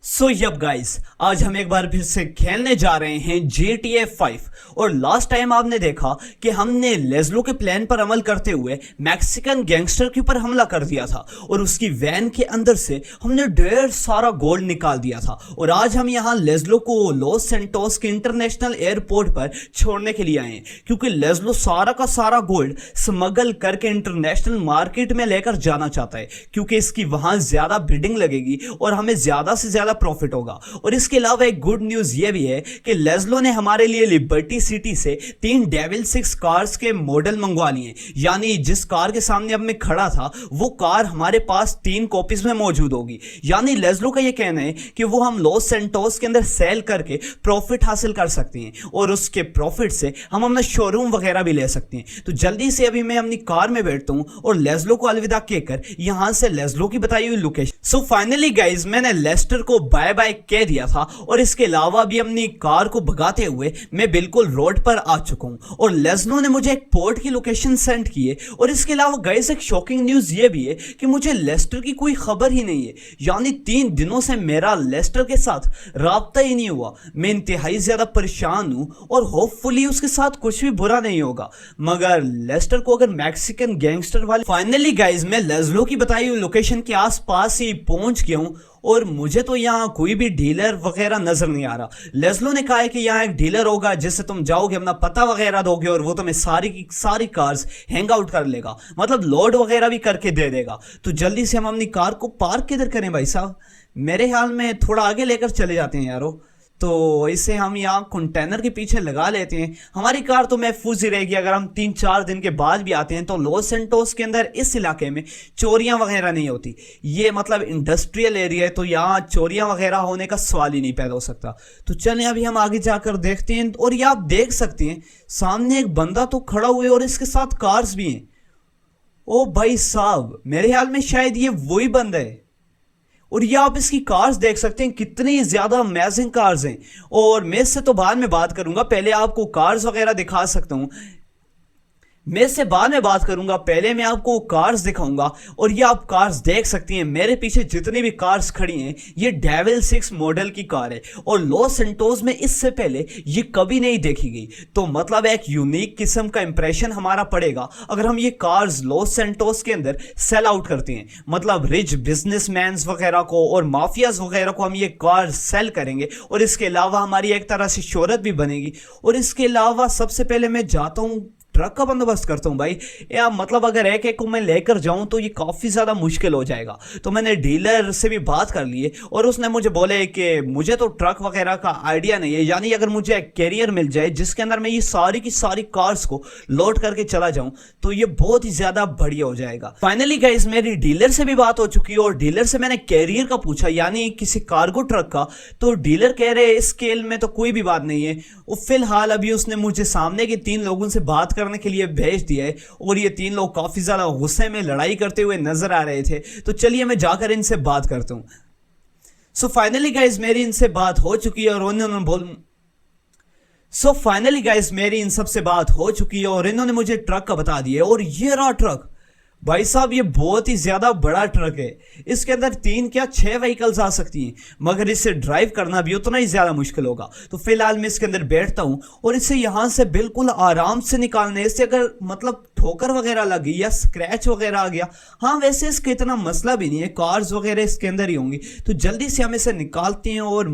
सो yup guys, आज हम एक बार फिर से खेलने जा रहे हैं GTA 5। और लास्ट टाइम आपने देखा कि हमने लेज़लो के प्लान पर अमल करते हुए मैक्सिकन गैंगस्टर के ऊपर हमला कर दिया था और उसकी वैन के अंदर से हमने ढेर सारा गोल्ड निकाल दिया था। और आज हम यहाँ लेज़लो को लॉस सैंटोस के इंटरनेशनल एयरपोर्ट पर छोड़ने के लिए आए हैं, क्योंकि लेज़लो सारा का सारा गोल्ड स्मगल करके इंटरनेशनल मार्केट में लेकर जाना चाहता है, क्योंकि इसकी वहां ज्यादा बिडिंग लगेगी और हमें ज्यादा से ज्यादा प्रॉफिट होगा। और इसके अलावा एक गुड न्यूज ये भी है कि लेज़लो ने हमारे लिए लिबर्टी सिटी से 3 डेविल 6 कार्स के मॉडल मंगवा लिए, यानी जिस कार के सामने अब मैं खड़ा था वो कार हमारे पास 3 कॉपीज में मौजूद होगी। यानी लेज़लो का ये कहना है कि वो हम लॉस सैंटोस के अंदर सेल करके प्रॉफिट हासिल कर सकते हैं और उसके प्रॉफिट से हम अपना शोरूम वगैरह भी ले सकते हैं। तो जल्दी से अभी मैं अपनी कार में बैठता हूं और लेज़लो को अलविदा कहकर यहां से लेज़लो की बताई हुई लोकेशन। सो फाइनली गाइज, मैंने लेस्टर को बाय बाय कह दिया था और इसके अलावा भी अपनी कार को भगाते हुए मैं बिल्कुल रोड पर आ चुका हूं और लेज़लो ने मुझे एक पोर्ट की लोकेशन सेंड की है। और इसके अलावा गाइज एक शॉकिंग न्यूज ये भी है कि मुझे लेस्टर की कोई खबर ही नहीं है, यानी 3 दिनों से मेरा लेस्टर के साथ राब्ता ही नहीं हुआ। मैं इंतहाई ज्यादा परेशान हूं और होपफुली उसके साथ कुछ भी बुरा नहीं होगा, मगर लेस्टर को अगर मैक्सिकन गैंगस्टर वाले। फाइनली गाइज, मैं लेज़लो की बताई हुई लोकेशन के आसपास ही पहुंच गया हूं और मुझे तो यहाँ कोई भी डीलर वगैरह नजर नहीं आ रहा। लेज़लो ने कहा है कि यहाँ एक डीलर होगा जिससे तुम जाओगे, अपना पता वगैरह दोगे और वो तुम्हें सारी की सारी कार्स हैंग आउट कर लेगा, मतलब लोड वगैरह भी करके दे देगा। तो जल्दी से हम अपनी कार को पार्क किधर करें भाई साहब? मेरे ख्याल में थोड़ा आगे लेकर चले जाते हैं यारो। तो इसे हम यहाँ कंटेनर के पीछे लगा लेते हैं। हमारी कार तो महफूज ही रहेगी। अगर हम 3-4 दिन के बाद भी आते हैं तो लॉस सैंटोस के अंदर इस इलाके में चोरियां वगैरह नहीं होती। ये मतलब इंडस्ट्रियल एरिया है, तो यहाँ चोरियां वगैरह होने का सवाल ही नहीं पैदा हो सकता। तो चलें अभी हम आगे जाकर देखते हैं। और ये आप देख सकते हैं सामने एक बंदा तो खड़ा हुआ है और इसके साथ कार्स भी हैं। ओ भाई साहब, मेरे ख्याल में शायद ये वही बंदा है। और ये आप इसकी कार्स देख सकते हैं, कितनी ज्यादा अमेजिंग कार्स हैं। और मैं इससे तो बाद में बात करूंगा, पहले आपको कार्स वगैरह दिखा सकता हूं। मैं इससे बाद में बात करूंगा, पहले मैं आपको कार्स दिखाऊंगा। और ये आप कार्स देख सकती हैं, मेरे पीछे जितनी भी कार्स खड़ी हैं ये डेविल 6 मॉडल की कार है और लॉस सैंटोस में इससे पहले ये कभी नहीं देखी गई। तो मतलब एक यूनिक किस्म का इंप्रेशन हमारा पड़ेगा अगर हम ये कार्स लॉस सैंटोस के अंदर सेल आउट करते हैं। मतलब रिच बिजनेसमैन वगैरह को और माफियाज वगैरह को हम ये कार सेल करेंगे और इसके अलावा हमारी एक तरह से शोहरत भी बनेगी। और इसके अलावा सबसे पहले मैं जाता हूँ ट्रक का बंदोबस्त करता हूं भाई। या मतलब अगर एक एक को मैं लेकर जाऊं तो ये काफी ज्यादा मुश्किल हो जाएगा। तो मैंने डीलर से भी बात कर ली है और उसने मुझे बोले कि मुझे तो ट्रक वगैरह का आइडिया नहीं है, यानी अगर मुझे एक कैरियर मिल जाए जिसके अंदर मैं ये सारी की सारी कार्स को लोड करके चला जाऊं तो ये बहुत ही ज्यादा बढ़िया हो जाएगा। फाइनली गाइस, मेरी डीलर से भी बात हो चुकी है और डीलर से मैंने कैरियर का पूछा, यानी किसी कार्गो ट्रक का। तो डीलर कह रहे इस स्केल में तो कोई भी बात नहीं है। वो फिलहाल अभी उसने मुझे सामने के 3 लोगों से बात करने के लिए भेज दिया है और ये 3 लोग काफी ज्यादा गुस्से में लड़ाई करते हुए नजर आ रहे थे। तो चलिए मैं जाकर इनसे बात करता हूं। सो फाइनली गाइस, मेरी इनसे बात हो चुकी है और मेरी इन सबसे बात हो चुकी है और इन्होंने मुझे ट्रक का बता दिया। और ये रहा ट्रक भाई साहब, ये बहुत ही ज्यादा बड़ा ट्रक है। इसके अंदर 3 क्या 6 व्हीकल्स आ सकती हैं, मगर इसे ड्राइव करना भी उतना ही ज्यादा मुश्किल होगा। तो फिलहाल मैं इसके अंदर बैठता हूं और इसे यहां से बिल्कुल आराम से निकालने से अगर मतलब ठोकर वगैरह लगी या स्क्रैच वगैरह आ गया, हाँ वैसे इसका इतना मसला भी नहीं है, कार्स वगैरह इसके अंदर ही होंगी। तो जल्दी से हम इसे निकालते हैं और